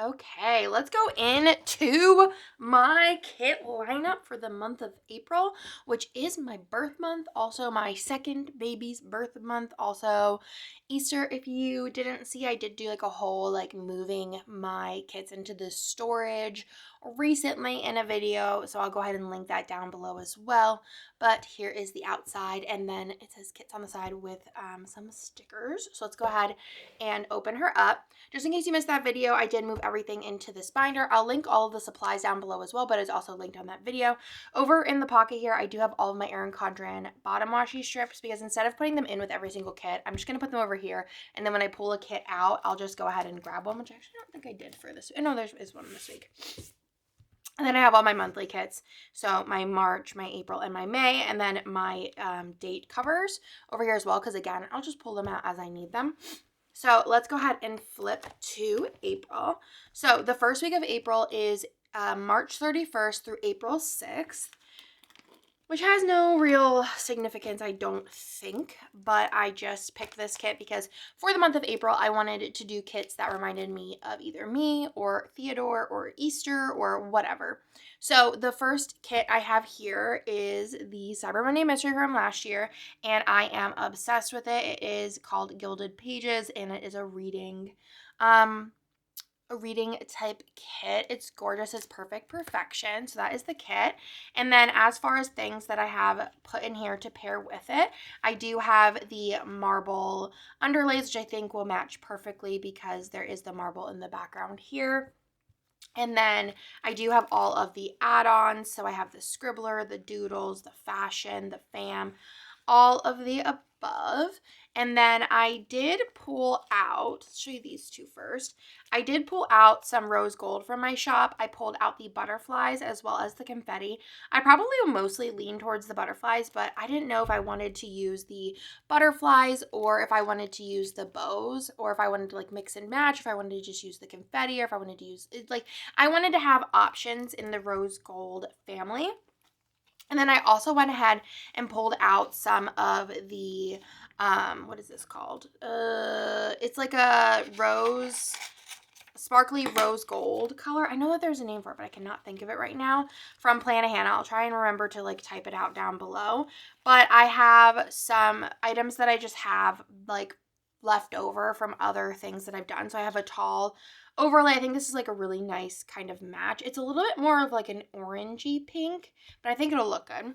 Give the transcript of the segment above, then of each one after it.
Okay, let's go into my kit lineup for the month of April, which is my birth month, also my second baby's birth month, also Easter. If you didn't see, I did do like a whole like moving my kits into the storage recently in a video, so I'll go ahead and link that down below as well. But here is the outside, and then it says kits on the side with some stickers. So let's go ahead and open her up. Just in case you missed that video, I did move everything into this binder. I'll link all of the supplies down below as well, but it's also linked on that video. Over in the pocket here, I do have all of my Erin Condren bottom washi strips because instead of putting them in with every single kit, I'm just going to put them over here. And then when I pull a kit out, I'll just go ahead and grab one, which I actually don't think I did for this. No, there is one this week. And then I have all my monthly kits. So my March, my April, and my May, and then my date covers over here as well. Because again, I'll just pull them out as I need them. So let's go ahead and flip to April. So the first week of April is March 31st through April 6th, which has no real significance, I don't think, but I just picked this kit because for the month of April, I wanted to do kits that reminded me of either me or Theodore or Easter or whatever. So the first kit I have here is the Cyber Monday Mystery from last year, and I am obsessed with it. It is called Gilded Pages, and it is a reading type kit. It's gorgeous. It's perfect perfection. So that is the kit. And then as far as things that I have put in here to pair with it, I do have the marble underlays, which I think will match perfectly because there is the marble in the background here. And then I do have all of the add-ons. So I have the Scribbler, the Doodles, the Fashion, the Fam, all of the above. And then I did pull out, let's show you these two first. I did pull out some rose gold from my shop. I pulled out the butterflies as well as the confetti. I probably will mostly lean towards the butterflies, but I didn't know if I wanted to use the butterflies or if I wanted to use the bows or if I wanted to like mix and match, if I wanted to just use the confetti or if I wanted to use it. Like I wanted to have options in the rose gold family. And then I also went ahead and pulled out some of the, what is this called? It's like a sparkly rose gold color. I know that there's a name for it, but I cannot think of it right now. From Plan Hannah. I'll try and remember to like type it out down below. But I have some items that I just have like left over from other things that I've done. So I have a tall overlay. I think this is like a really nice kind of match. It's a little bit more of like an orangey pink, but I think it'll look good.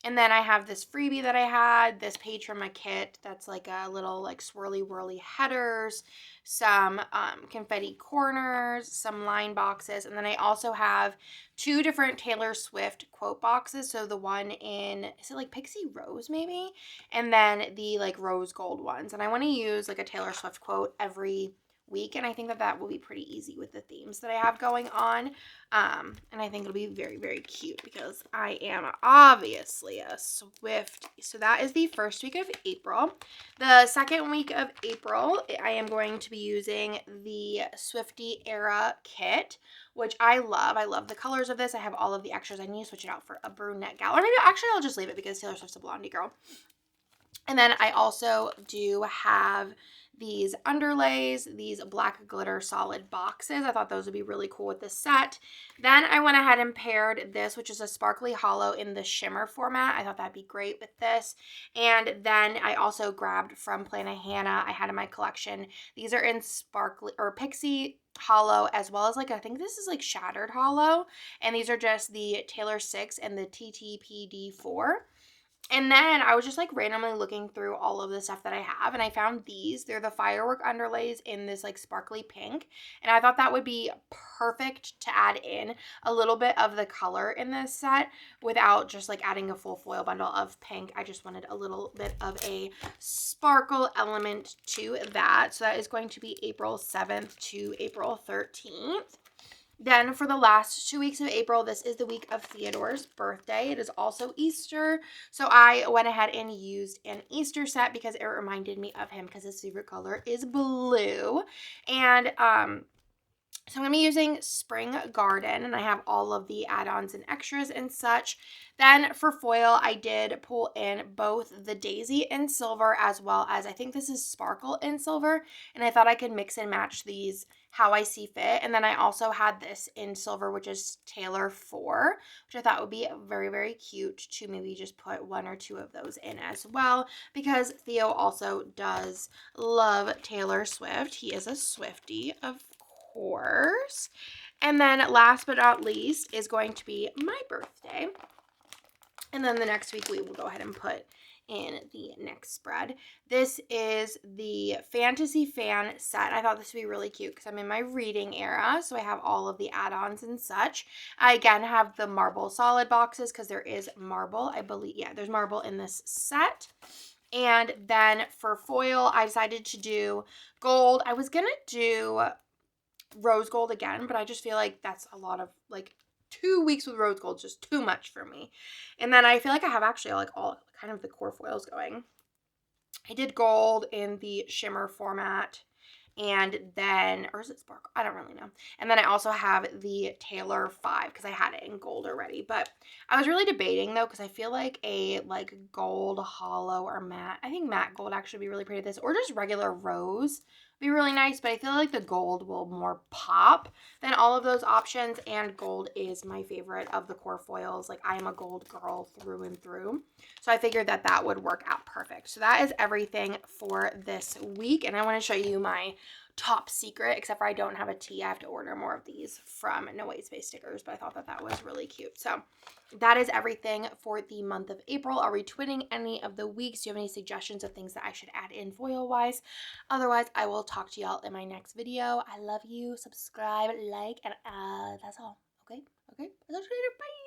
And then I have this freebie that I had, this page from my kit that's like a little like swirly whirly headers, some confetti corners, some line boxes, and then I also have two different Taylor Swift quote boxes. So the one in, is it like Pixie Rose maybe? And then the like rose gold ones. And I want to use like a Taylor Swift quote every week, and I think that that will be pretty easy with the themes that I have going on, and I think it'll be very, very cute because I am obviously a Swiftie. So that is the first week of April. The second week of April, I am going to be using the Swiftie Era kit, which I love. I love the colors of this. I have all of the extras. I need to switch it out for a brunette gal, or maybe actually I'll just leave it because Taylor Swift's a blondie girl. And then I also do have these underlays, these black glitter solid boxes. I thought those would be really cool with this set. Then I went ahead and paired this, which is a sparkly hollow in the shimmer format. I thought that'd be great with this. And then I also grabbed from Plana Hannah. I had in my collection. These are in sparkly or pixie hollow, as well as like, I think this is like shattered hollow. And these are just the Taylor 6 and the TTPD 4. And then I was just like randomly looking through all of the stuff that I have, and I found these. They're the firework underlays in this like sparkly pink, and I thought that would be perfect to add in a little bit of the color in this set without just like adding a full foil bundle of pink. I just wanted a little bit of a sparkle element to that. So that is going to be April 7th to April 13th. Then for the last 2 weeks of April, this is the week of Theodore's birthday. It is also Easter. So I went ahead and used an Easter set because it reminded me of him because his favorite color is blue. And So I'm going to be using Spring Garden, and I have all of the add-ons and extras and such. Then for foil, I did pull in both the Daisy in silver as well as I think this is Sparkle in silver, and I thought I could mix and match these how I see fit. And then I also had this in silver, which is Taylor 4, which I thought would be very, very cute to maybe just put 1 or 2 of those in as well, because Theo also does love Taylor Swift. He is a Swiftie, of course. And then last but not least is going to be my birthday. And then the next week we will go ahead and put in the next spread. This is the Fantasy Fan set. I thought this would be really cute because I'm in my reading era, so I have all of the add-ons and such. I again have the marble solid boxes because there is marble, I believe. Yeah, there's marble in this set. And then for foil, I decided to do gold. I was gonna do rose gold again, but I just feel like that's a lot of, like, 2 weeks with rose gold is just too much for me. And then I feel like I have actually like all kind of the core foils going. I did gold in the shimmer format, and then, or is it sparkle? I don't really know. And then I also have the Taylor 5 because I had it in gold already. But I was really debating though, because I feel like a like gold hollow or matte, I think matte gold actually would be really pretty with this, or just regular rose be really nice, but I feel like the gold will more pop than all of those options, and gold is my favorite of the core foils. Like, I am a gold girl through and through, so I figured that that would work out perfect. So that is everything for this week, and I want to show you my top secret, except for I don't have a tea. I have to order more of these from No White Space stickers, but I thought that that was really cute. So that is everything for the month of April. I'll be twitting any of the weeks. Do you have any suggestions of things that I should add in foil wise? Otherwise, I will talk to y'all in my next video. I love you. Subscribe, like, and that's all. Okay? Okay? I'll talk to you later. Bye!